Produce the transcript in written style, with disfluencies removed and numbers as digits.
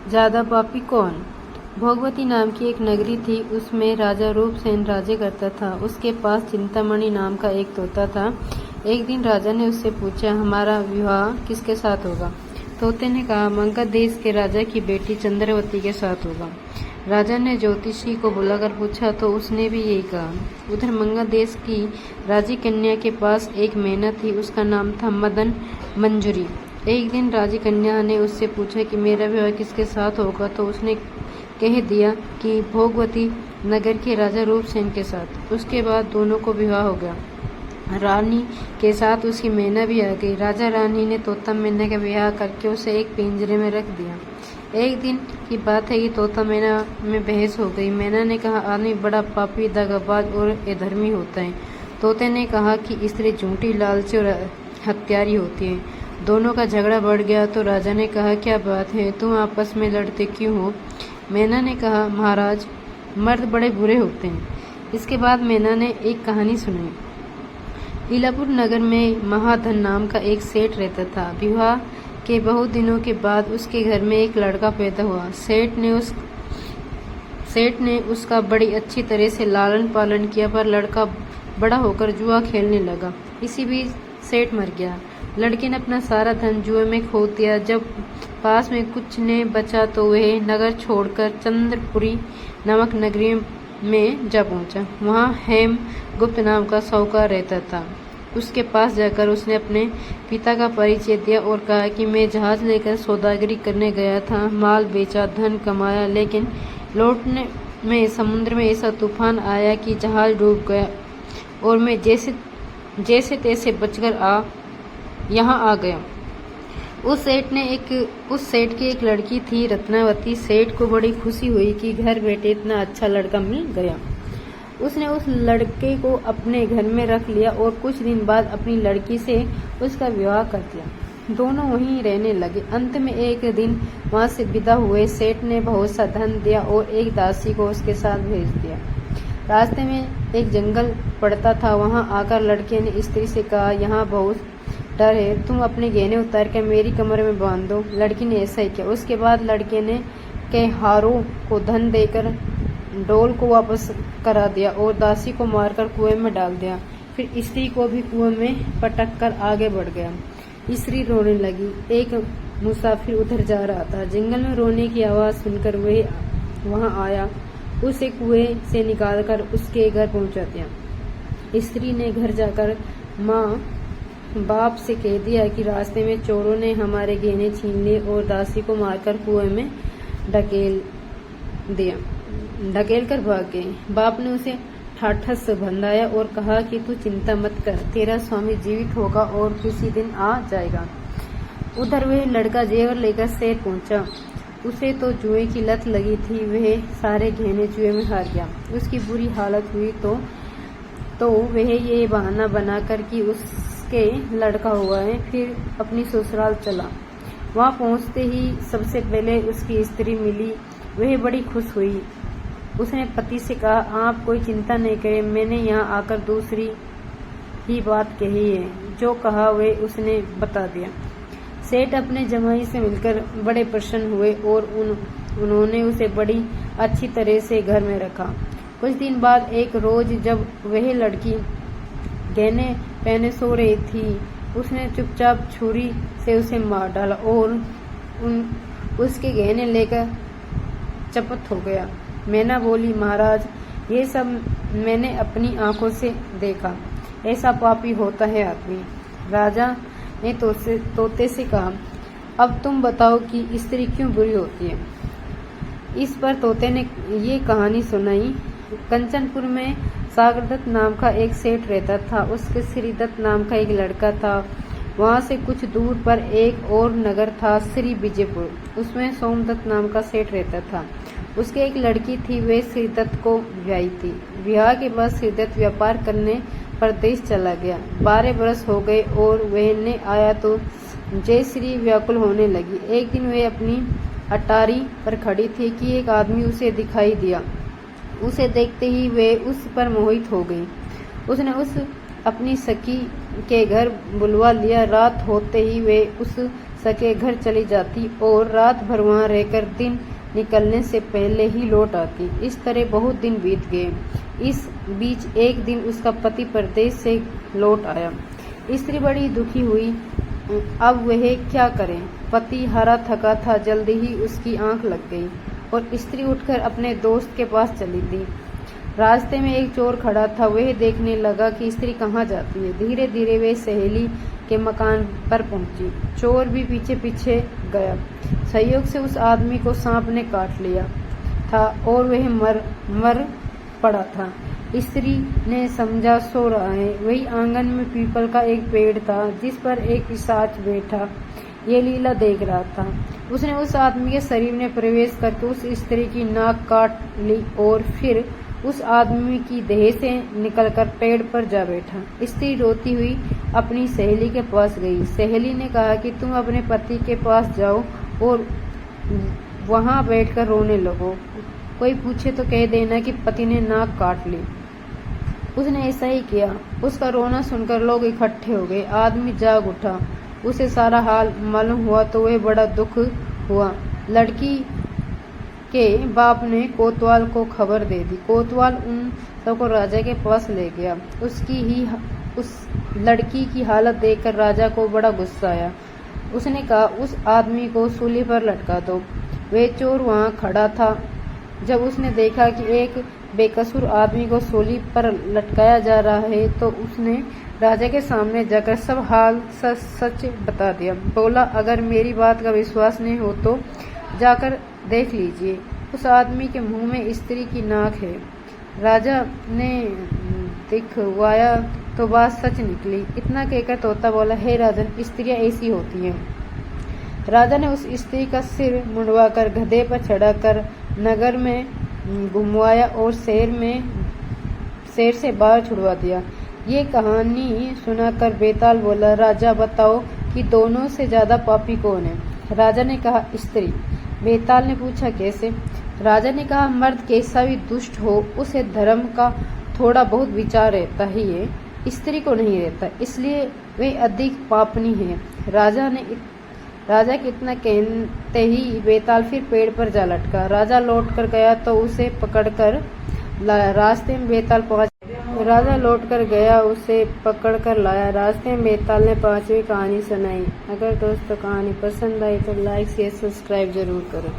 ज्यादा पापी कौन? भोगवती नाम की एक नगरी थी। उसमें राजा रूपसेन राज्य करता था। उसके पास चिंतामणि नाम का एक तोता था। एक दिन राजा ने उससे पूछा, हमारा विवाह किसके साथ होगा? तोते ने कहा, मगध देश के राजा की बेटी चंद्रवती के साथ होगा। राजा ने ज्योतिषी को बुलाकर पूछा तो उसने भी यही कहा। उधर मगध देश की राजी कन्या के पास एक मैना थी। उसका नाम था मदन मंजरी। एक दिन राजी कन्या ने उससे पूछा कि मेरा विवाह किसके साथ होगा, तो उसने कह दिया कि भोगवती नगर के राजा रूपसेन के साथ। उसके बाद दोनों को विवाह हो गया। रानी के साथ उसकी मैना भी आ गई। राजा रानी ने तोता मैना का विवाह करके उसे एक पिंजरे में रख दिया। एक दिन की बात है कि तोता मैना में बहस हो गई। मैना ने कहा, आदमी बड़ा पापी, दगाबाज और अधर्मी होता है। तोते ने कहा कि स्त्री झूठी, लालची और हत्यारी होती है। दोनों का झगड़ा बढ़ गया तो राजा ने कहा, क्या बात है, तुम आपस में लड़ते क्यों हो? मैना ने कहा, महाराज, मर्द बड़े बुरे होते हैं। इसके बाद मैना ने एक कहानी सुनाई। लीलापुर नगर में महाधन नाम का एक सेठ रहता था। विवाह के बहुत दिनों के बाद उसके घर में एक लड़का पैदा हुआ। सेठ ने उसका बड़ी अच्छी तरह से लालन पालन किया, पर लड़का बड़ा होकर जुआ खेलने लगा। इसी बीच सेठ मर गया। लड़के ने अपना सारा धन जुए में खो दिया। जब पास में कुछ न बचा तो वह नगर छोड़कर चंद्रपुरी नामक नगरी में जा पहुंचा। वहां हेम गुप्त नाम का साहूकार रहता था। उसके पास जाकर उसने अपने पिता का परिचय दिया और कहा कि मैं जहाज लेकर सौदागरी करने गया था, माल बेचा, धन कमाया, लेकिन लौटने में समुद्र में ऐसा तूफान आया कि जहाज डूब गया और मैं जैसे तैसे बचकर यहाँ आ गया। उस सेठ की एक लड़की थी, रत्नावती। सेठ को बड़ी खुशी हुई कि घर बैठे इतना अच्छा लड़का मिल गया। उसने उस लड़के को अपने घर में रख लिया और कुछ दिन बाद अपनी लड़की से उसका विवाह कर दिया। दोनों वहीं रहने लगे। अंत में एक दिन वहां से विदा हुए। सेठ ने बहुत सा धन दिया और एक दासी को उसके साथ भेज दिया। रास्ते में एक जंगल पड़ता था। वहां आकर लड़के ने स्त्री से कहा, यहाँ बहुत डर है, तुम अपने गहने उतार कर मेरी कमर में बांध दो। लड़की ने ऐसा ही किया। उसके बाद लड़के ने के हारों को धन देकर डोल को वापस करा दिया और दासी को मारकर कुएं में डाल दिया। फिर स्त्री को भी कुएं में पटक कर आगे बढ़ गया। स्त्री रोने लगी। एक मुसाफिर उधर जा रहा था। जंगल में रोने की आवाज सुनकर वह वहां आया। उसे कुएं से निकालकर उसके घर पहुंचा दिया। स्त्री ने घर जाकर माँ बाप से कह दिया कि रास्ते में चोरों ने हमारे गहने छीन लिए और दासी को मारकर कुएं में ढकेल कर भाग गए। बाप ने उसे ठाठस से बंधाया और कहा कि तू चिंता मत कर, तेरा स्वामी जीवित होगा और किसी दिन आ जाएगा। उधर वह लड़का जेवर लेकर शहर पहुंचा। उसे तो जुए की लत लगी थी। वह सारे गहने जुए में हार गया। उसकी बुरी हालत हुई तो वह ये बहाना बनाकर कि उसके लड़का हुआ है, फिर अपनी ससुराल चला। वहां पहुंचते ही सबसे पहले उसकी स्त्री मिली। वह बड़ी खुश हुई। उसने पति से कहा, आप कोई चिंता नहीं करें, मैंने यहाँ आकर दूसरी ही बात कही है। जो कहा वह उसने बता दिया। सेठ अपने जमाई से मिलकर बड़े प्रसन्न हुए और उन्होंने उसे बड़ी अच्छी तरह से घर में रखा। कुछ दिन बाद एक रोज जब वह लड़की गहने पहने सो रही थी, उसने चुपचाप छुरी से उसे मार डाला और उसके गहने लेकर चपत हो गया। मैना बोली, महाराज, ये सब मैंने अपनी आंखों से देखा। ऐसा पापी होता है आदमी। राजा ने तोते से कहा, अब तुम बताओ कि स्त्री क्यों बुरी होती है। इस पर तोते ने ये कहानी सुनाई। कंचनपुर में सागरदत्त नाम का एक सेठ रहता था। उसके श्रीदत्त नाम का एक लड़का था। वहां से कुछ दूर पर एक और नगर था, श्री विजयपुर। उसमें सोमदत्त नाम का सेठ रहता था। उसके एक लड़की थी, वे श्रीदत्त को ब्याही थी। ब्याह के बाद श्रीदत्त व्यापार करने परदेश चला गया। 12 बरस हो गए और वह न आया तो जयश्री व्याकुल होने लगी। एक दिन वह अपनी अटारी पर खड़ी थी कि एक आदमी उसे दिखाई दिया। उसे देखते ही वह उस पर मोहित हो गई। उसने उस अपनी सखी के घर बुलवा लिया। रात होते ही वे उस सके घर चली जाती और रात भर वहाँ रहकर दिन निकलने से पहले ही लौट आती। इस तरह बहुत दिन बीत गए। इस बीच एक दिन उसका पति परदेश से लौट आया। स्त्री बड़ी दुखी हुई। अब वह क्या करे। पति हारा थका था। जल्दी ही उसकी आंख लग गई और स्त्री उठकर अपने दोस्त के पास चली गई। रास्ते में एक चोर खड़ा था। वह देखने लगा कि स्त्री कहाँ जाती है। धीरे धीरे वे सहेली के मकान पर पहुंची। चोर भी पीछे पीछे गया। संयोग से उस आदमी को सांप ने काट लिया था और वह मर पड़ा था। स्त्री ने समझा सो रहा है। वही आंगन में पीपल का एक पेड़ था जिस पर एक पिशाच बैठा ये लीला देख रहा था। उसने उस आदमी के शरीर में प्रवेश करके उस स्त्री की नाक काट ली और फिर उस आदमी की देह से निकलकर पेड़ पर जा बैठा। स्त्री रोती हुई अपनी सहेली के पास गई। सहेली ने कहा कि तुम अपने पति के पास जाओ और वहां बैठकर रोने लगो। कोई पूछे तो कह देना कि पति ने नाक काट ली। उसने ऐसा ही किया। उसका रोना सुनकर लोग इकट्ठे हो गए। आदमी जाग उठा। उसे सारा हाल मालूम हुआ तो वह बड़ा दुख हुआ। लड़की के बाप ने कोतवाल को खबर दे दी। कोतवाल उन सबको राजा के पास ले गया। उस लड़की की हालत देखकर राजा को बड़ा गुस्सा आया। उसने कहा उस आदमी को सूली पर लटका दो। वह चोर वहां खड़ा था। जब उसने देखा कि एक बेकसूर आदमी को सूली पर लटकाया जा रहा है तो उसने राजा के सामने जाकर सब हाल सच बता दिया। बोला अगर मेरी बात का विश्वास नहीं हो तो जाकर देख लीजिए। उस आदमी के मुंह में स्त्री की नाक है। राजा ने दिखवाया तो बात सच निकली। इतना कहकर तोता बोला हे राजन, स्त्रियां ऐसी होती हैं। राजा ने उस स्त्री का सिर मुंडवाकर गधे पर चढ़ाकर नगर में घुमवाया और शहर से बाहर छुड़वा दिया। ये कहानी सुनाकर बेताल बोला राजा बताओ कि दोनों से ज्यादा पापी कौन है। राजा ने कहा स्त्री। बेताल ने पूछा कैसे। राजा ने कहा मर्द कैसा भी दुष्ट हो उसे धर्म का थोड़ा बहुत विचार रहता ही है, स्त्री को नहीं रहता, इसलिए वे अधिक पापनी है। राजा के इतना कहते ही बेताल फिर पेड़ पर जा लटका। राजा लौट कर गया तो उसे पकड़कर लाया। रास्ते में बेताल लाया। रास्ते में बेताल ने 5वीं कहानी सुनाई। अगर दोस्तों कहानी पसंद आई तो लाइक शेयर सब्सक्राइब जरूर करें।